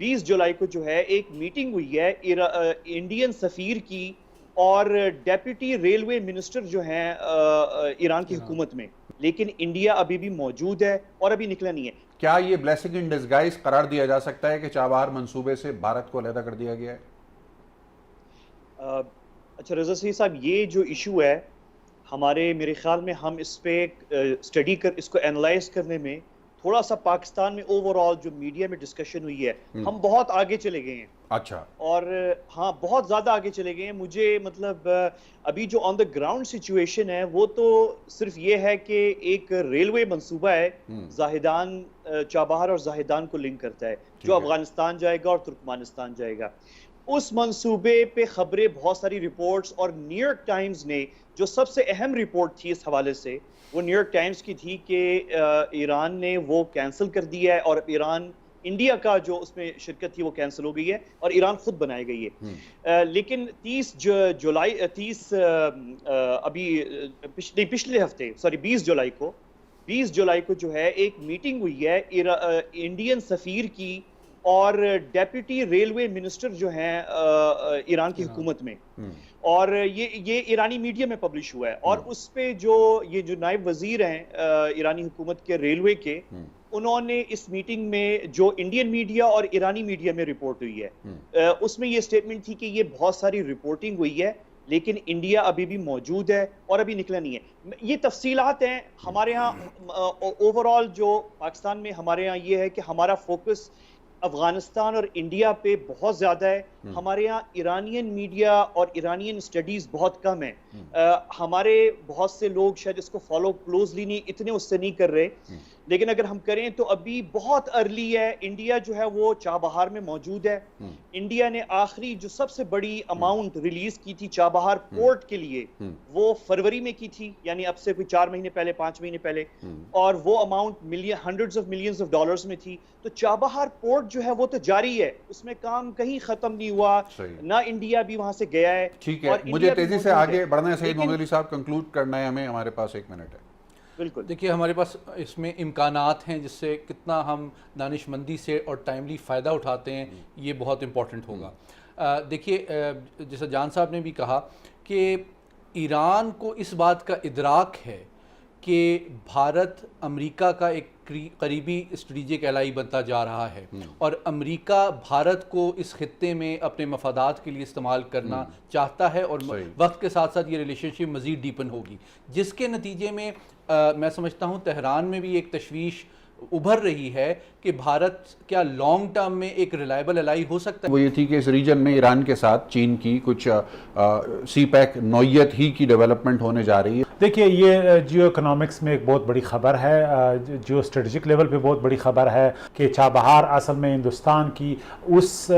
20 جولائی کو جو ہے ایک میٹنگ ہوئی ہے انڈین سفیر کی اور ڈیپٹی ریلوے منسٹر جو ہیں ایران کی حکومت میں، لیکن انڈیا ابھی بھی موجود ہے اور ابھی نکلا نہیں ہے۔ کیا یہ بلیسنگ ان ڈسگائز قرار دیا جا سکتا ہے کہ چابہار منصوبے سے بھارت کو علیحدہ کر دیا گیا ہے؟ اچھا رضا سعید صاحب، یہ جو ایشو ہے میرے خیال میں ہم اس پہ اسٹڈی اس کو اینالائز کرنے میں تھوڑا سا پاکستان میں اوور آل جو میڈیا میں ڈسکشن ہوئی ہے ہم بہت آگے چلے گئے ہیں۔ اچھا، اور ہاں بہت زیادہ آگے چلے گئے ہیں۔ مجھے مطلب ابھی جو آن دا گراؤنڈ سچویشن ہے وہ تو صرف یہ ہے کہ ایک ریلوے منصوبہ ہے زاہدان، چابہار اور زاہدان کو لنک کرتا ہے، جو افغانستان جائے گا اور ترکمانستان جائے گا۔ اس منصوبے پہ خبریں بہت ساری رپورٹس، اور نیو یارک ٹائمز نے جو سب سے اہم رپورٹ تھی اس حوالے سے وہ نیو یارک ٹائمز کی تھی کہ ایران نے وہ کینسل کر دیا ہے، اور انڈیا کا جو اس میں شرکت تھی وہ کینسل ہو گئی ہے اور ایران خود بنائی گئی ہے۔ لیکن 30 جولائی پچھلے ہفتے 20 جولائی کو جو ہے ایک میٹنگ ہوئی ہے انڈین سفیر کی اور ڈیپٹی ریلوے منسٹر جو ہیں ایران کی حکومت میں، اور یہ ایرانی میڈیا میں پبلش ہوا ہے، اور اس پہ یہ جو نائب وزیر ہیں ایرانی حکومت کے ریلوے کے، انہوں نے اس میٹنگ میں جو انڈین میڈیا اور ایرانی میڈیا میں رپورٹ ہوئی ہے اس میں یہ سٹیٹمنٹ تھی کہ یہ بہت ساری رپورٹنگ ہوئی ہے لیکن انڈیا ابھی بھی موجود ہے اور ابھی نکلا نہیں ہے۔ یہ تفصیلات ہیں ہمارے ہاں اوور آل جو پاکستان میں ہمارے ہاں یہ ہے کہ ہمارا فوکس افغانستان اور انڈیا پہ بہت زیادہ ہے۔ ہمارے ہاں ایرانین میڈیا اور ایرانین سٹڈیز بہت کم ہیں۔ ہمارے بہت سے لوگ شاید اس کو فالو کلوزلی اتنے اس سے نہیں کر رہے، لیکن اگر ہم کریں تو ابھی بہت ارلی ہے۔ انڈیا جو ہے وہ چابہار میں موجود ہے۔ انڈیا نے آخری جو سب سے بڑی اماؤنٹ ریلیز کی تھی چابہار پورٹ کے لیے وہ فروری میں کی تھی، یعنی اب سے کوئی 4 مہینے پہلے 5 مہینے پہلے، اور وہ amount hundreds of millions of dollars میں تھی۔ تو چابہار پورٹ جو ہے وہ تو جاری ہے، اس میں کام کہیں ختم نہیں ہوا، نہ انڈیا بھی وہاں سے گیا ہے۔ ٹھیک ہے، مجھے تیزی سے آگے بڑھنا ہے سعید محمد علی صاحب، کنکلوڈ کرنا ہے ہمیں، ہمارے پاس 1 منٹ ہے۔ بالکل دیکھیے ہمارے پاس اس میں امکانات ہیں جس سے کتنا ہم دانش مندی سے اور ٹائملی فائدہ اٹھاتے ہیں، یہ بہت امپورٹنٹ ہوگا۔ دیکھیے جیسا جان صاحب نے بھی کہا کہ ایران کو اس بات کا ادراک ہے کہ بھارت امریکہ کا ایک قریبی اسٹریٹجک ایلائی بنتا جا رہا ہے، اور امریکہ بھارت کو اس خطے میں اپنے مفادات کے لیے استعمال کرنا چاہتا ہے، اور وقت کے ساتھ ساتھ یہ ریلیشن شپ مزید ڈیپن ہوگی، جس کے نتیجے میں میں سمجھتا ہوں تہران میں بھی ایک تشویش ابھر رہی ہے کہ بھارت کیا لانگ ٹرم میں ایک ریلائبل الائی ہو سکتا ہے۔ وہ یہ تھی کہ اس ریجن میں ایران کے ساتھ چین کی کچھ سی پیک نوعیت ہی کی ڈیولپمنٹ ہونے جا رہی ہے۔ دیکھیے یہ جیو اکنامکس میں ایک بہت بڑی خبر ہے، جیو اسٹریٹجک لیول پہ بہت بڑی خبر ہے کہ چابہار اصل میں ہندوستان کی اس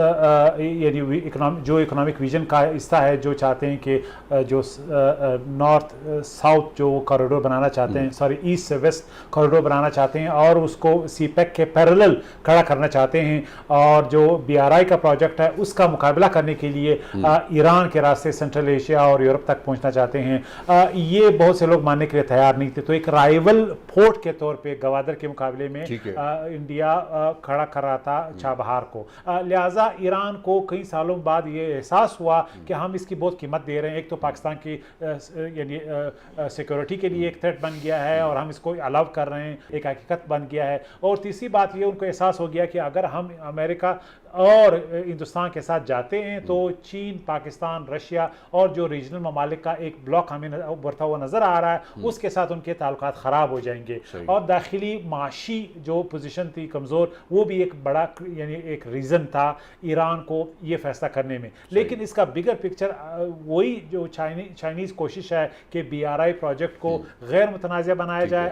یعنی جو اکنامک ویژن کا حصہ ہے، جو چاہتے ہیں کہ جو نارتھ ساؤتھ جو کوریڈور بنانا چاہتے ہیں، ایسٹ سے ویسٹ کوریڈور بنانا چاہتے ہیں، اور اس کو سی پیک کے پیرلل کھڑا کرنا چاہتے ہیں، اور جو BRI کا پروجیکٹ ہے اس کا مقابلہ کرنے کے لیے ایران کے راستے سینٹرل ایشیا اور یورپ تک پہنچنا چاہتے ہیں۔ یہ بہت سے لوگ ماننے کے لیے تیار نہیں تھے، تو ایک رائیول پورٹ کے طور پہ گوادر کے مقابلے میں انڈیا کھڑا کر رہا تھا چابہار کو، لہٰذا ایران کو کئی سالوں بعد یہ احساس ہوا کہ ہم اس کی بہت قیمت دے رہے ہیں، ایک تو پاکستان کی یعنی سیکورٹی کے لیے ایک تھریٹ بن گیا ہے اور ہم اس کو الاؤ کر رہے ہیں، ایک حقیقت بن گیا ہے، اور تیسری بات یہ ان کو احساس ہو گیا کہ اگر ہم امریکہ اور ہندوستان کے ساتھ جاتے ہیں تو چین، پاکستان، رشیا اور جو ریجنل ممالک کا ایک بلاک ہمیں ابھرتا ہوا نظر آ رہا ہے، اس کے ساتھ ان کے تعلقات خراب ہو جائیں گے، اور داخلی معاشی جو پوزیشن تھی کمزور، وہ بھی ایک بڑا یعنی ایک ریزن تھا ایران کو یہ فیصلہ کرنے میں۔ لیکن اس کا بگر پکچر وہی جو چائنیز کوشش ہے کہ BRI پروجیکٹ کو غیر متنازع بنایا جائے